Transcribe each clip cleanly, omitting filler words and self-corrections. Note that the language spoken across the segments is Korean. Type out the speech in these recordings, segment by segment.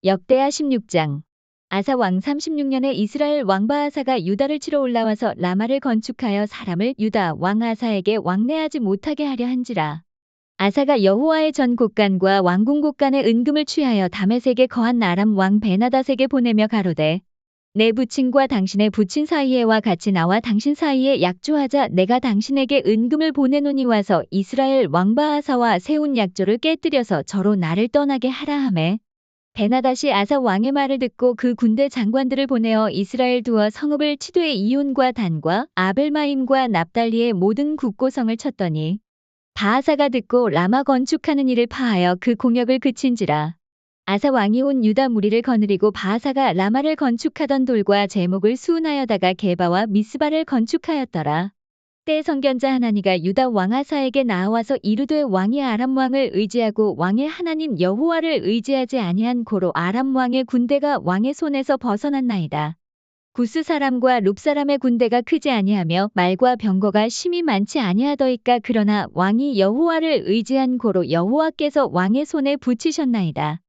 역대하 16장. 아사 왕 36년에 이스라엘 왕 바아사가 유다를 치러 올라와서 라마를 건축하여 사람을 유다 왕 아사에게 왕래하지 못하게 하려 한지라. 아사가 여호와의 전 곳간과 왕궁 곳간의 은금을 취하여 다메섹에 거한 아람 왕 베나닷에게 보내며 가로되 내 부친과 당신의 부친 사이에와 같이 나와 당신 사이에 약조하자. 내가 당신에게 은금을 보내노니 와서 이스라엘 왕 바아사와 세운 약조를 깨뜨려서 저로 나를 떠나게 하라 하매 베나닷이 아사 왕의 말을 듣고 그 군대 장관들을 보내어 이스라엘 두어 성읍을 치되 이온과 단과 아벨마임과 납달리의 모든 국고성을 쳤더니 바아사가 듣고 라마 건축하는 일을 파하여 그 공역을 그친지라. 아사 왕이 온 유다 무리를 거느리고 바아사가 라마를 건축하던 돌과 제목을 수운하여다가 게바와 미스바를 건축하였더라. 때 선견자 하나니가 유다 왕 아사에게 나와서 이르되 왕이 아람 왕을 의지하고 왕의 하나님 여호와를 의지하지 아니한 고로 아람 왕의 군대가 왕의 손에서 벗어났나이다. 구스 사람과 룹 사람의 군대가 크지 아니하며 말과 병거가 심히 많지 아니하더이까. 그러나 왕이 여호와를 의지한 고로 여호와께서 왕의 손에 붙이셨나이다.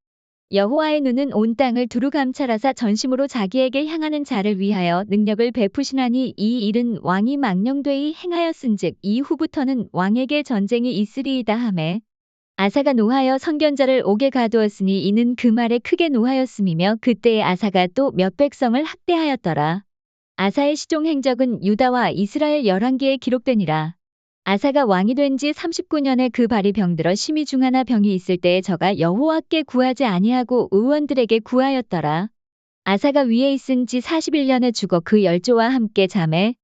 여호와의 눈은 온 땅을 두루 감찰하사 전심으로 자기에게 향하는 자를 위하여 능력을 베푸시나니 이 일은 왕이 망령되이 행하였은즉 이후부터는 왕에게 전쟁이 있으리이다 하매 아사가 노하여 선견자를 옥에 가두었으니 이는 그 말에 크게 노하였음이며 그때에 아사가 또 몇 백성을 학대하였더라. 아사의 시종 행적은 유다와 이스라엘 열왕기에 기록되니라. 아사가 왕이 된 지 39년에 그 발이 병들어 심히 중하나 병이 있을 때에 저가 여호와께 구하지 아니하고 의원들에게 구하였더라. 아사가 위에 있은 지 41년에 죽어 그 열조와 함께 잠에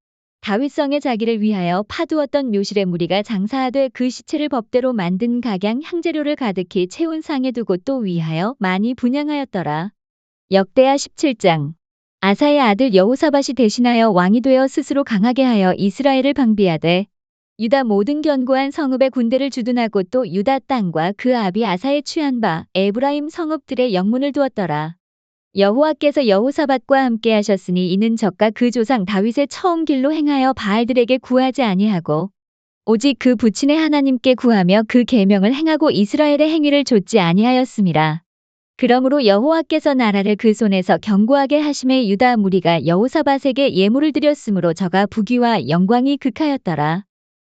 다윗성에 자기를 위하여 파두었던 묘실의 무리가 장사하되 그 시체를 법대로 만든 각양 향재료를 가득히 채운 상에 두고 또 위하여 많이 분향하였더라. 역대하 17장. 아사의 아들 여호사밧이 대신하여 왕이 되어 스스로 강하게 하여 이스라엘을 방비하되 유다 모든 견고한 성읍의 군대를 주둔하고 또 유다 땅과 그 아비 아사의 취한 바 에브라임 성읍들의 영문을 두었더라. 여호와께서 여호사밧과 함께 하셨으니 이는 저가 그 조상 다윗의 처음 길로 행하여 바알들에게 구하지 아니하고 오직 그 부친의 하나님께 구하며 그 계명을 행하고 이스라엘의 행위를 좇지 아니하였음이라. 그러므로 여호와께서 나라를 그 손에서 견고하게 하심에 유다 무리가 여호사밧에게 예물을 드렸으므로 저가 부귀와 영광이 극하였더라.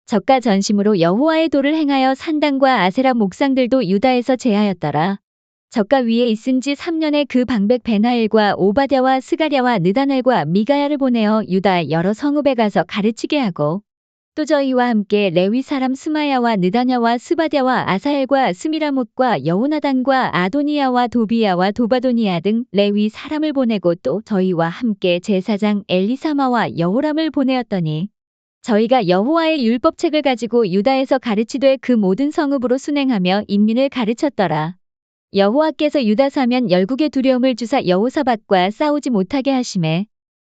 저가 전심으로 여호와의 도를 행하여 산당과 아세라 목상들도 유다에서 제하였더라. 저가 위에 있은 지 3년에 그 방백 베나엘과 오바댜와 스가랴와 느다넬과 미가야를 보내어 유다 여러 성읍에 가서 가르치게 하고 또 저희와 함께 레위 사람 스마야와 느다냐와 스바댜와 아사엘과 스미라못과 여호나단과 아도니야와 도비야와 도바도니야 등 레위 사람을 보내고 또 저희와 함께 제사장 엘리사마와 여호람을 보내었더니 저희가 여호와의 율법책을 가지고 유다에서 가르치되 그 모든 성읍으로 순행하며 인민을 가르쳤더라. 여호와께서 유다 사면 열국의 두려움을 주사 여호사밧과 싸우지 못하게 하시매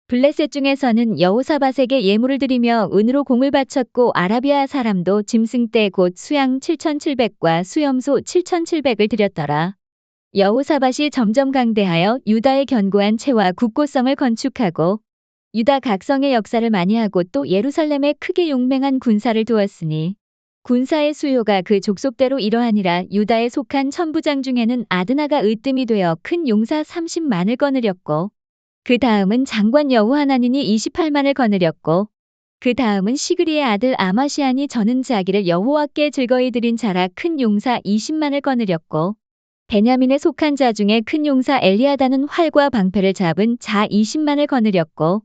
블레셋 중에서는 여호사밧에게 예물을 드리며 은으로 공을 바쳤고 아라비아 사람도 짐승떼 곧 수양 7,700과 수염소 7,700을 드렸더라. 여호사밧이 점점 강대하여 유다의 견고한 채와 굳고성을 건축하고 유다 각성의 역사를 많이 하고 또 예루살렘에 크게 용맹한 군사를 두었으니 군사의 수요가 그 족속대로 이러하니라. 유다에 속한 천부장 중에는 아드나가 으뜸이 되어 큰 용사 30만을 거느렸고 그 다음은 장관 여호하나닌이 28만을 거느렸고 그 다음은 시그리의 아들 아마시안이 저는 자기를 여호와께 즐거이 드린 자라 큰 용사 20만을 거느렸고 베냐민에 속한 자 중에 큰 용사 엘리아다는 활과 방패를 잡은 자 20만을 거느렸고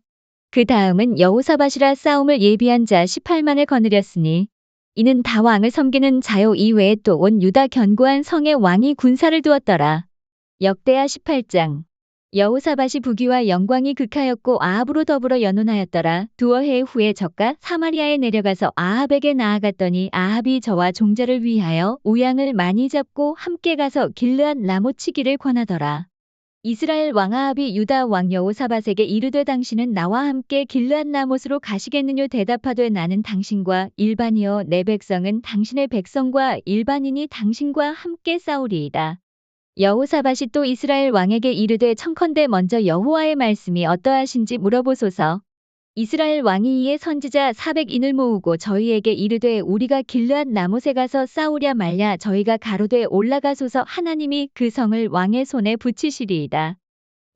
그 다음은 여호사밧이라 싸움을 예비한 자 18만을 거느렸으니 이는 다 왕을 섬기는 자요. 이외에 또 온 유다 견고한 성에 왕이 군사를 두었더라. 역대하 18장. 여호사밧이 부귀와 영광이 극하였고 아합으로 더불어 연혼하였더라. 두어 해 후에 저가 사마리아에 내려가서 아합에게 나아갔더니 아합이 저와 종자를 위하여 우양을 많이 잡고 함께 가서 길르앗 라못 치기를 권하더라. 이스라엘 왕 아합이 유다 왕 여호사밧에게 이르되 당신은 나와 함께 길르앗 라못으로 가시겠느뇨. 대답하되 나는 당신과 일반이요 내 백성은 당신의 백성과 일반인이 당신과 함께 싸우리이다. 여호사밧이 또 이스라엘 왕에게 이르되 청컨대 먼저 여호와의 말씀이 어떠하신지 물어보소서. 이스라엘 왕이 이에 선지자 400인을 모으고 저희에게 이르되 우리가 길르앗 라못에 가서 싸우랴 말랴. 저희가 가로되 올라가소서. 하나님이 그 성을 왕의 손에 붙이시리이다.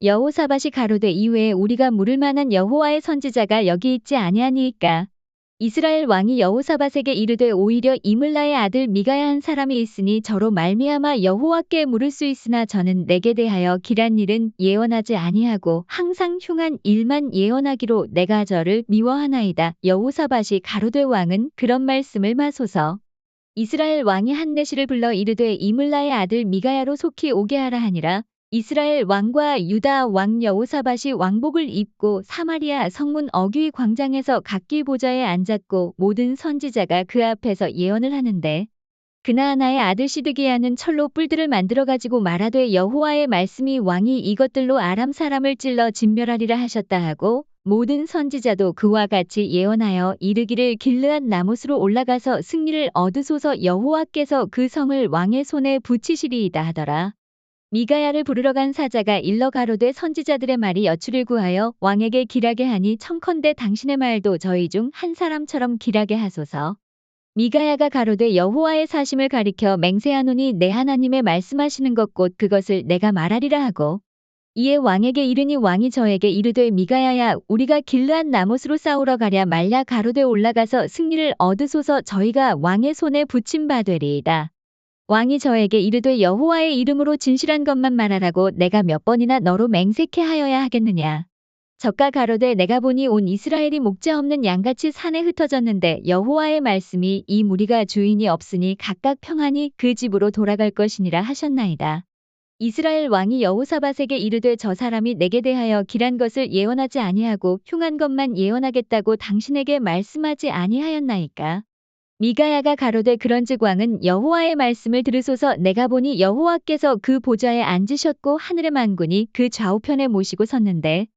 여호사밧이 가로되 이외에 우리가 물을 만한 여호와의 선지자가 여기 있지 아니하니이까. 이스라엘 왕이 여호사밧에게 이르되 오히려 이물라의 아들 미가야 한 사람이 있으니 저로 말미암아 여호와께 물을 수 있으나 저는 내게 대하여 길한 일은 예언하지 아니하고 항상 흉한 일만 예언하기로 내가 저를 미워하나이다. 여호사밧이 가로되 왕은 그런 말씀을 마소서. 이스라엘 왕이 한내시를 불러 이르되 이물라의 아들 미가야로 속히 오게 하라 하니라. 이스라엘 왕과 유다 왕 여호사밧이 왕복을 입고 사마리아 성문 어귀 광장에서 각기 보좌에 앉았고 모든 선지자가 그 앞에서 예언을 하는데 그나아나의 아들 시드기야는 철로 뿔들을 만들어 가지고 말하되 여호와의 말씀이 왕이 이것들로 아람 사람을 찔러 진멸하리라 하셨다 하고 모든 선지자도 그와 같이 예언하여 이르기를 길르앗 라못으로 올라가서 승리를 얻으소서. 여호와께서 그 성을 왕의 손에 붙이시리이다 하더라. 미가야를 부르러 간 사자가 일러 가로되 선지자들의 말이 여추를 구하여 왕에게 길하게 하니 청컨대 당신의 말도 저희 중 한 사람처럼 길하게 하소서. 미가야가 가로되 여호와의 사심을 가리켜 맹세하노니 내 하나님의 말씀하시는 것 곧 그것을 내가 말하리라 하고 이에 왕에게 이르니 왕이 저에게 이르되 미가야야 우리가 길르앗 라못으로 싸우러 가랴 말랴. 가로되 올라가서 승리를 얻으소서. 저희가 왕의 손에 붙임 바 되리이다. 왕이 저에게 이르되 여호와의 이름으로 진실한 것만 말하라고 내가 몇 번이나 너로 맹세케 하여야 하겠느냐. 저가 가로되 내가 보니 온 이스라엘이 목자 없는 양같이 산에 흩어졌는데 여호와의 말씀이 이 무리가 주인이 없으니 각각 평안히 그 집으로 돌아갈 것이니라 하셨나이다. 이스라엘 왕이 여호사밧에게 이르되 저 사람이 내게 대하여 길한 것을 예언하지 아니하고 흉한 것만 예언하겠다고 당신에게 말씀하지 아니하였나이까. 미가야가 가로되 그런즉 왕은 여호와의 말씀을 들으소서. 내가 보니 여호와께서 그 보좌에 앉으셨고 하늘의 만군이 그 좌우편에 모시고 섰는데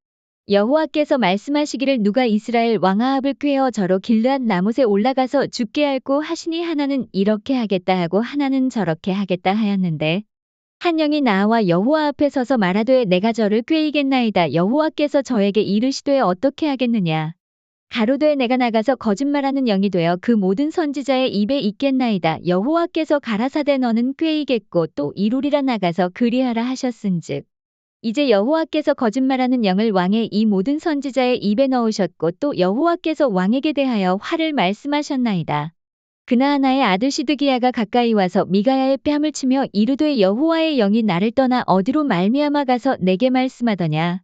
여호와께서 말씀하시기를 누가 이스라엘 왕 아합을 꾀어 저로 길르앗 라못에 올라가서 죽게 할고 하시니 하나는 이렇게 하겠다 하고 하나는 저렇게 하겠다 하였는데 한 영이 나와 여호와 앞에 서서 말하되 내가 저를 꾀이겠나이다. 여호와께서 저에게 이르시되 어떻게 하겠느냐. 가로되 내가 나가서 거짓말하는 영이 되어 그 모든 선지자의 입에 있겠나이다. 여호와께서 가라사대 너는 꾀이겠고 또 이루리라. 나가서 그리하라 하셨은즉 이제 여호와께서 거짓말하는 영을 왕의 이 모든 선지자의 입에 넣으셨고 또 여호와께서 왕에게 대하여 화를 말씀하셨나이다. 그나아나의 아들 시드기야가 가까이 와서 미가야의 뺨을 치며 이르되 여호와의 영이 나를 떠나 어디로 말미암아 가서 내게 말씀하더냐.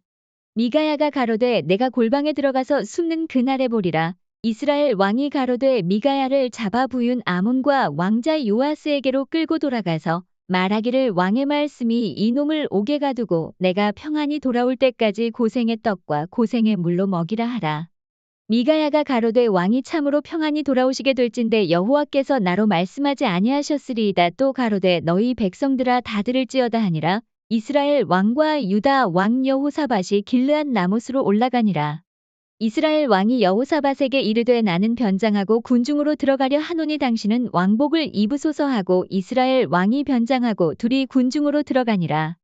미가야가 가로되 내가 골방에 들어가서 숨는 그날에 보리라. 이스라엘 왕이 가로되 미가야를 잡아 부윤 아몬과 왕자 요아스에게로 끌고 돌아가서 말하기를 왕의 말씀이 이놈을 옥에 가두고 내가 평안히 돌아올 때까지 고생의 떡과 고생의 물로 먹이라 하라. 미가야가 가로되 왕이 참으로 평안히 돌아오시게 될진대 여호와께서 나로 말씀하지 아니하셨으리이다. 또 가로되 너희 백성들아 다 들을지어다 하니라. 이스라엘 왕과 유다 왕 여호사밧이 길르앗 라못으로 올라가니라. 이스라엘 왕이 여호사밧에게 이르되 나는 변장하고 군중으로 들어가려 하노니 당신은 왕복을 입으소서 하고 이스라엘 왕이 변장하고 둘이 군중으로 들어가니라.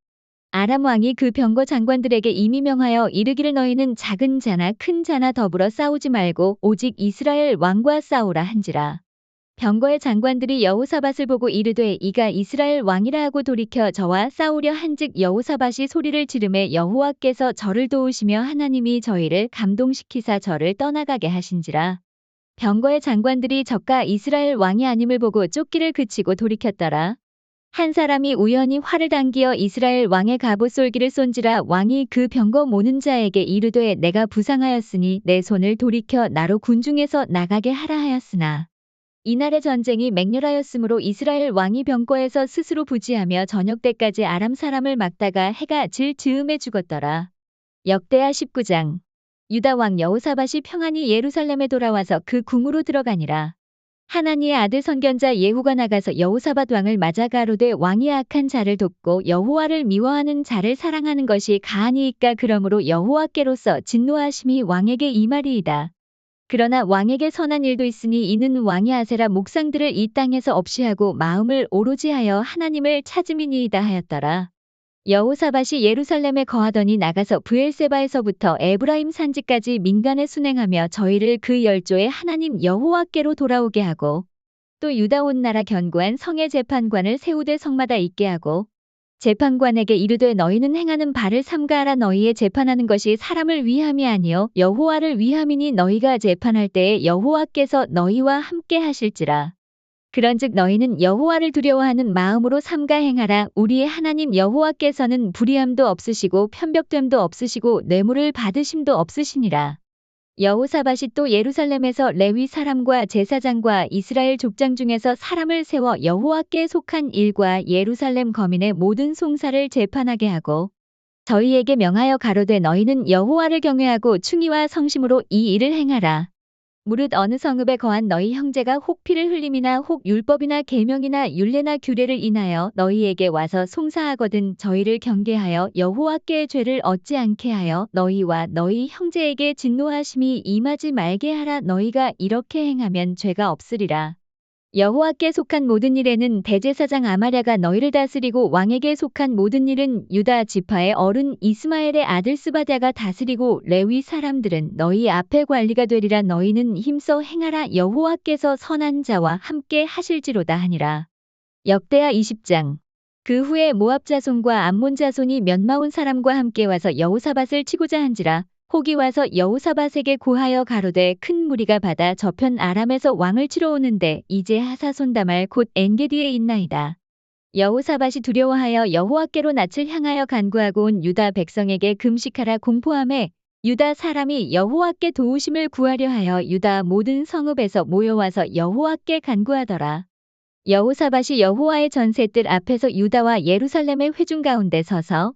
아람 왕이 그 병거 장관들에게 이미 명하여 이르기를 너희는 작은 자나 큰 자나 더불어 싸우지 말고 오직 이스라엘 왕과 싸우라 한지라. 병거의 장관들이 여호사밧을 보고 이르되 이가 이스라엘 왕이라 하고 돌이켜 저와 싸우려 한즉 여호사밧이 소리를 지르매 여호와께서 저를 도우시며 하나님이 저희를 감동시키사 저를 떠나가게 하신지라. 병거의 장관들이 저가 이스라엘 왕이 아님을 보고 쫓기를 그치고 돌이켰더라. 한 사람이 우연히 활을 당기어 이스라엘 왕의 갑옷 쏠기를 쏜지라. 왕이 그 병거 모는 자에게 이르되 내가 부상하였으니 내 손을 돌이켜 나로 군중에서 나가게 하라 하였으나 이날의 전쟁이 맹렬하였으므로 이스라엘 왕이 병거에서 스스로 부지하며 저녁 때까지 아람 사람을 막다가 해가 질 즈음에 죽었더라. 역대하 19장. 유다 왕 여호사밧이 평안히 예루살렘에 돌아와서 그 궁으로 들어가니라. 하나니의 아들 선견자 예후가 나가서 여호사밧 왕을 맞아 가로되 왕이 악한 자를 돕고 여호와를 미워하는 자를 사랑하는 것이 가하니이까. 그러므로 여호와께로서 진노하심이 왕에게 임하리이다. 그러나 왕에게 선한 일도 있으니 이는 왕이 아세라 목상들을 이 땅에서 없이하고 마음을 오로지 하여 하나님을 찾음이니이다 하였더라. 여호사밧이 예루살렘에 거하더니 나가서 브엘세바에서부터 에브라임 산지까지 민간에 순행하며 저희를 그 열조의 하나님 여호와께로 돌아오게 하고 또 유다 온 나라 견고한 성의 재판관을 세우되 성마다 있게 하고 재판관에게 이르되 너희는 행하는 바를 삼가하라. 너희의 재판하는 것이 사람을 위함이 아니요 여호와를 위함이니 너희가 재판할 때에 여호와께서 너희와 함께 하실지라. 그런즉 너희는 여호와를 두려워하는 마음으로 삼가 행하라. 우리의 하나님 여호와께서는 불의함도 없으시고 편벽됨도 없으시고 뇌물을 받으심도 없으시니라. 여호사밧이 또 예루살렘에서 레위 사람과 제사장과 이스라엘 족장 중에서 사람을 세워 여호와께 속한 일과 예루살렘 거민의 모든 송사를 재판하게 하고 저희에게 명하여 가로되 너희는 여호와를 경외하고 충의와 성심으로 이 일을 행하라. 무릇 어느 성읍에 거한 너희 형제가 혹 피를 흘림이나 혹 율법이나 계명이나 율례나 규례를 인하여 너희에게 와서 송사하거든 저희를 경계하여 여호와께 죄를 얻지 않게 하여 너희와 너희 형제에게 진노하심이 임하지 말게 하라. 너희가 이렇게 행하면 죄가 없으리라. 여호와께 속한 모든 일에는 대제사장 아마랴가 너희를 다스리고 왕에게 속한 모든 일은 유다 지파의 어른 이스마엘의 아들 스바랴가 다스리고 레위 사람들은 너희 앞에 관리가 되리라. 너희는 힘써 행하라. 여호와께서 선한 자와 함께 하실지로다 하니라. 역대하 20장. 그 후에 모압 자손과 암몬 자손이 몇마온 사람과 함께 와서 여호사밧을 치고자 한지라. 혹이 와서 여호사밧에게 고하여 가로되 큰 무리가 받아 저편 아람에서 왕을 치러 오는데 이제 하사손 다말 곧 엔게디에 있나이다. 여호사밧이 두려워하여 여호와께로 낯을 향하여 간구하고 온 유다 백성에게 금식하라 공포하매 유다 사람이 여호와께 도우심을 구하려 하여 유다 모든 성읍에서 모여와서 여호와께 간구하더라. 여호사밧이 여호와의 전셋들 앞에서 유다와 예루살렘의 회중 가운데 서서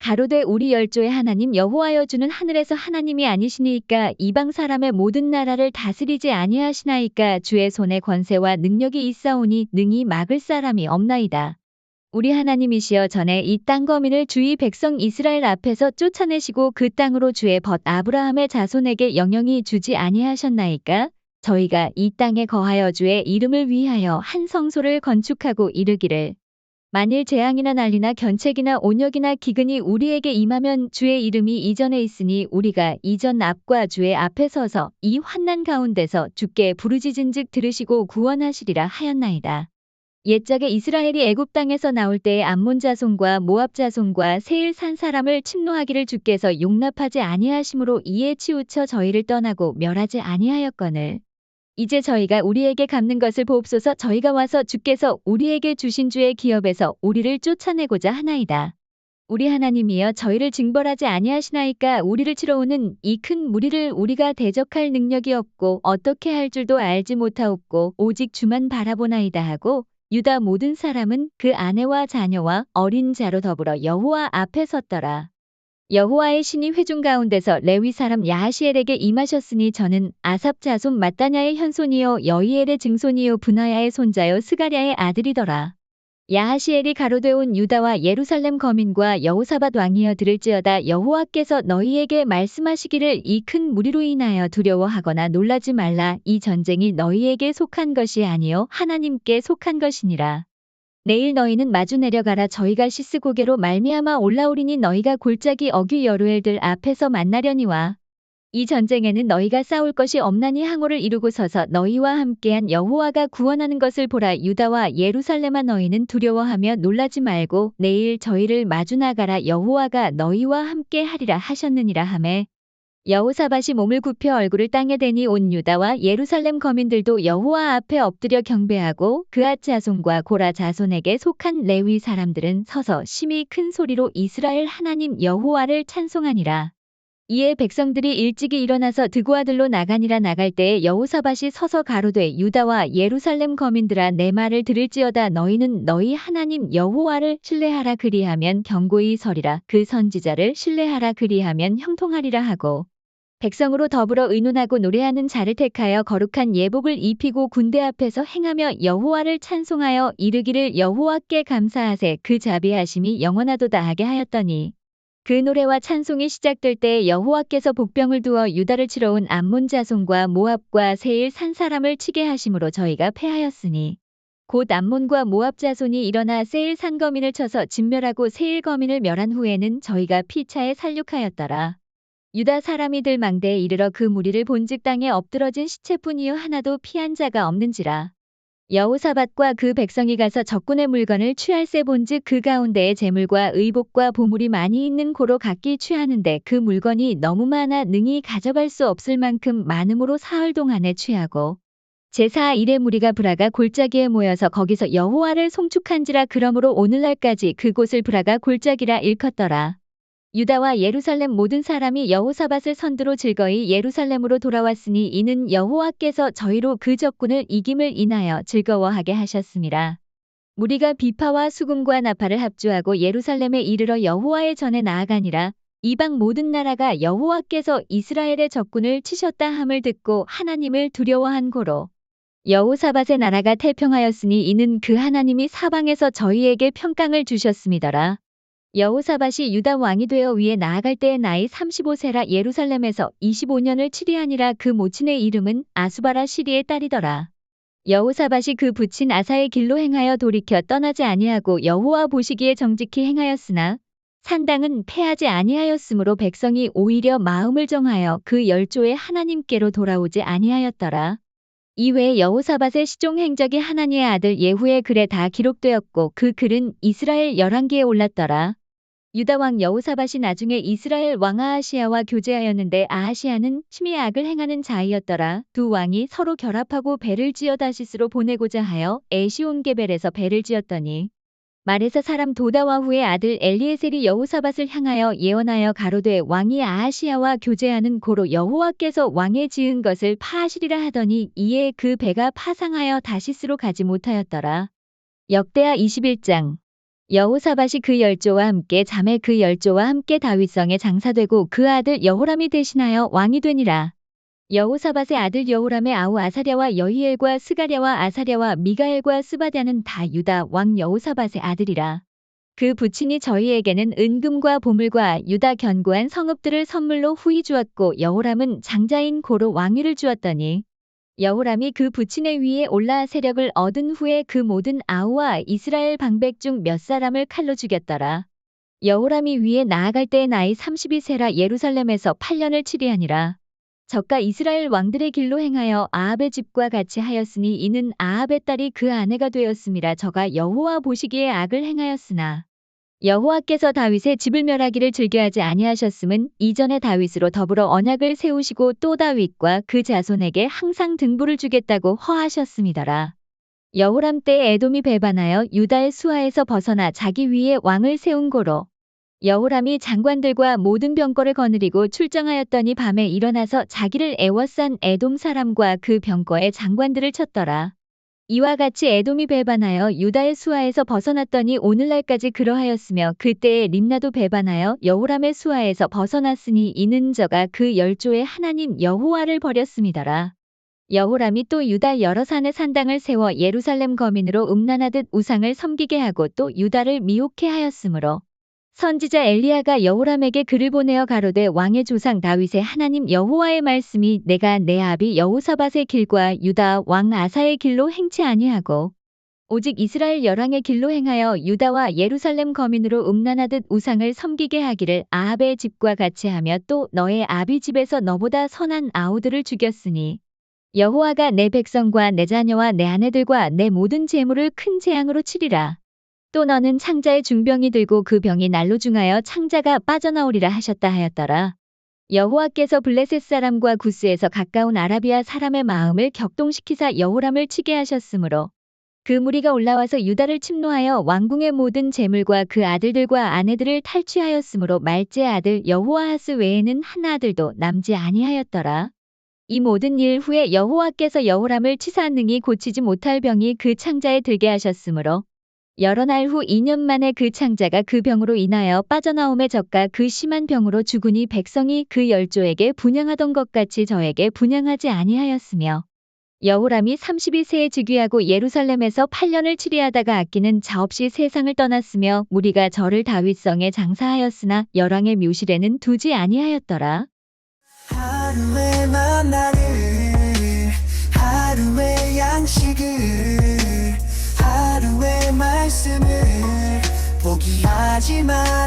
가로되 우리 열조의 하나님 여호와여 주는 하늘에서 하나님이 아니시니이까 이방 사람의 모든 나라를 다스리지 아니하시나이까 주의 손에 권세와 능력이 있사오니 능히 막을 사람이 없나이다. 우리 하나님이시여 전에 이 땅 거민을 주의 백성 이스라엘 앞에서 쫓아내시고 그 땅으로 주의 벗 아브라함의 자손에게 영영이 주지 아니하셨나이까 저희가 이 땅에 거하여 주의 이름을 위하여 한 성소를 건축하고 이르기를 만일 재앙이나 난리나 견책이나 온역이나 기근이 우리에게 임하면 주의 이름이 이전에 있으니 우리가 이전 앞과 주의 앞에 서서 이 환난 가운데서 주께 부르짖은즉 들으시고 구원하시리라 하였나이다. 옛적에 이스라엘이 애굽 땅에서 나올 때에 암몬 자손과 모압 자손과 세일 산 사람을 침노하기를 주께서 용납하지 아니하심으로 이에 치우쳐 저희를 떠나고 멸하지 아니하였거늘 이제 저희가 우리에게 갚는 것을 보옵소서. 저희가 와서 주께서 우리에게 주신 주의 기업에서 우리를 쫓아내고자 하나이다. 우리 하나님이여 저희를 징벌하지 아니하시나이까 우리를 치러 오는 이 큰 무리를 우리가 대적할 능력이 없고 어떻게 할 줄도 알지 못하옵고 오직 주만 바라보나이다 하고 유다 모든 사람은 그 아내와 자녀와 어린 자로 더불어 여호와 앞에 섰더라. 여호와의 신이 회중 가운데서 레위 사람 야하시엘에게 임하셨으니 저는 아삽 자손 마따냐의 현손이요 여이엘의 증손이요 분하야의 손자요 스가랴의 아들이더라. 야하시엘이 가로되 온 유다와 예루살렘 거민과 여호사밧 왕이여 들을지어다. 여호와께서 너희에게 말씀하시기를 이 큰 무리로 인하여 두려워하거나 놀라지 말라. 이 전쟁이 너희에게 속한 것이 아니요 하나님께 속한 것이니라. 내일 너희는 마주 내려가라. 저희가 시스고게로 말미암아 올라오리니 너희가 골짜기 어귀 여루엘들 앞에서 만나려니와 이 전쟁에는 너희가 싸울 것이 없나니 항오를 이루고 서서 너희와 함께한 여호와가 구원하는 것을 보라. 유다와 예루살렘아 너희는 두려워하며 놀라지 말고 내일 저희를 마주 나가라. 여호와가 너희와 함께 하리라 하셨느니라 하매 여호사밧이 몸을 굽혀 얼굴을 땅에 대니 온 유다와 예루살렘 거민들도 여호와 앞에 엎드려 경배하고 그앗 자손과 고라 자손에게 속한 레위 사람들은 서서 심히 큰 소리로 이스라엘 하나님 여호와를 찬송하니라. 이에 백성들이 일찍이 일어나서 드고아들로 나가니라. 나갈 때에 여호사밧이 서서 가로되 유다와 예루살렘 거민들아 내 말을 들을지어다. 너희는 너희 하나님 여호와를 신뢰하라. 그리하면 경고히 서리라. 그 선지자를 신뢰하라. 그리하면 형통하리라 하고 백성으로 더불어 의논하고 노래하는 자를 택하여 거룩한 예복을 입히고 군대 앞에서 행하며 여호와를 찬송하여 이르기를 여호와께 감사하세 그 자비하심이 영원하도다 하게 하였더니 그 노래와 찬송이 시작될 때에 여호와께서 복병을 두어 유다를 치러 온 암몬 자손과 모압과 세일 산 사람을 치게 하심으로 저희가 패하였으니 곧 암몬과 모압 자손이 일어나 세일 산 거민을 쳐서 진멸하고 세일 거민을 멸한 후에는 저희가 피차에 살육하였더라. 유다 사람이들 망대에 이르러 그 무리를 본즉 땅에 엎드러진 시체뿐이요 하나도 피한 자가 없는지라. 여호사밧과 그 백성이 가서 적군의 물건을 취할세 본즉 그 가운데에 재물과 의복과 보물이 많이 있는 고로 각기 취하는데 그 물건이 너무 많아 능히 가져갈 수 없을 만큼 많음으로 사흘 동안에 취하고 제사 일의 무리가 브라가 골짜기에 모여서 거기서 여호와를 송축한지라. 그러므로 오늘날까지 그곳을 브라가 골짜기라 일컫더라. 유다와 예루살렘 모든 사람이 여호사밧을 선두로 즐거이 예루살렘으로 돌아왔으니 이는 여호와께서 저희로 그 적군을 이김을 인하여 즐거워하게 하셨습니다. 무리가 비파와 수금과 나팔을 합주하고 예루살렘에 이르러 여호와의 전에 나아가니라. 이방 모든 나라가 여호와께서 이스라엘의 적군을 치셨다 함을 듣고 하나님을 두려워한 고로 여호사밧의 나라가 태평하였으니 이는 그 하나님이 사방에서 저희에게 평강을 주셨음이더라. 여호사밧이 유다 왕이 되어 위에 나아갈 때의 나이 35세라. 예루살렘에서 25년을 치리하니라. 그 모친의 이름은 아수바라 시리의 딸이더라. 여호사밧이 그 부친 아사의 길로 행하여 돌이켜 떠나지 아니하고 여호와 보시기에 정직히 행하였으나 산당은 패하지 아니하였으므로 백성이 오히려 마음을 정하여 그 열조의 하나님께로 돌아오지 아니하였더라. 이외에 여호사밧의 시종 행적이 하나니의 아들 예후의 글에 다 기록되었고 그 글은 이스라엘 열왕기에 올랐더라. 유다 왕 여호사밧이 나중에 이스라엘 왕 아하시야와 교제하였는데 아하시야는 심히 악을 행하는 자이었더라. 두 왕이 서로 결합하고 배를 지어 다시스로 보내고자 하여 에시온게벨에서 배를 지었더니 말에서 사람 도다와후의 아들 엘리에셀이 여호사밧을 향하여 예언하여 가로되 왕이 아하시야와 교제하는 고로 여호와께서 왕에 지은 것을 파하시리라 하더니 이에 그 배가 파상하여 다시스로 가지 못하였더라. 역대하 21장. 여호사밧이 그 열조와 함께 자매 그 열조와 함께 다윗성에 장사되고 그 아들 여호람이 대신하여 왕이 되니라. 여호사밧의 아들 여호람의 아우 아사랴와 여히엘과 스가랴와 아사랴와 미가엘과 스바랴는 다 유다 왕 여호사밧의 아들이라. 그 부친이 저희에게는 은금과 보물과 유다 견고한 성읍들을 선물로 후히 주었고 여호람은 장자인 고로 왕위를 주었더니 여호람이 그 부친의 위에 올라 세력을 얻은 후에 그 모든 아우와 이스라엘 방백 중 몇 사람을 칼로 죽였더라. 여호람이 위에 나아갈 때의 나이 32세라. 예루살렘에서 8년을 치리하니라. 저가 이스라엘 왕들의 길로 행하여 아합의 집과 같이 하였으니 이는 아합의 딸이 그 아내가 되었음이라. 저가 여호와 보시기에 악을 행하였으나 여호와께서 다윗의 집을 멸하기를 즐겨하지 아니하셨음은 이전에 다윗으로 더불어 언약을 세우시고 또 다윗과 그 자손에게 항상 등불을 주겠다고 허하셨음이더라. 여호람 때 에돔이 배반하여 유다의 수하에서 벗어나 자기 위에 왕을 세운 고로 여호람이 장관들과 모든 병거를 거느리고 출정하였더니 밤에 일어나서 자기를 애워싼 에돔 사람과 그 병거의 장관들을 쳤더라. 이와 같이 에돔이 배반하여 유다의 수하에서 벗어났더니 오늘날까지 그러하였으며 그때에 림나도 배반하여 여호람의 수하에서 벗어났으니 이는 저가 그 열조의 하나님 여호와를 버렸음이더라. 여호람이 또 유다 여러 산에 산당을 세워 예루살렘 거민으로 음란하듯 우상을 섬기게 하고 또 유다를 미혹해 하였으므로 선지자 엘리야가 여호람에게 글을 보내어 가로되 왕의 조상 다윗의 하나님 여호와의 말씀이 내가 내 아비 여호사밧의 길과 유다 왕 아사의 길로 행치 아니하고 오직 이스라엘 열왕의 길로 행하여 유다와 예루살렘 거민으로 음란하듯 우상을 섬기게 하기를 아합의 집과 같이 하며 또 너의 아비 집에서 너보다 선한 아우들을 죽였으니 여호와가 내 백성과 내 자녀와 내 아내들과 내 모든 재물을 큰 재앙으로 치리라. 또 너는 창자의 중병이 들고 그 병이 날로 중하여 창자가 빠져나오리라 하셨다 하였더라. 여호와께서 블레셋 사람과 구스에서 가까운 아라비아 사람의 마음을 격동시키사 여호람을 치게 하셨으므로 그 무리가 올라와서 유다를 침노하여 왕궁의 모든 재물과 그 아들들과 아내들을 탈취하였으므로 말제 아들 여호아하스 외에는 한 아들도 남지 아니하였더라. 이 모든 일 후에 여호와께서 여호람을 치사 능히 고치지 못할 병이 그 창자에 들게 하셨으므로 여러 날 후 2년 만에 그 창자가 그 병으로 인하여 빠져나옴에 저가 그 심한 병으로 죽으니 백성이 그 열조에게 분향하던 것 같이 저에게 분향하지 아니하였으며 여호람이 32세에 즉위하고 예루살렘에서 8년을 치리하다가 아끼는 자 없이 세상을 떠났으며 무리가 저를 다윗성에 장사하였으나 열왕의 묘실에는 두지 아니하였더라. 하루의 만나를 하루의 양식을 말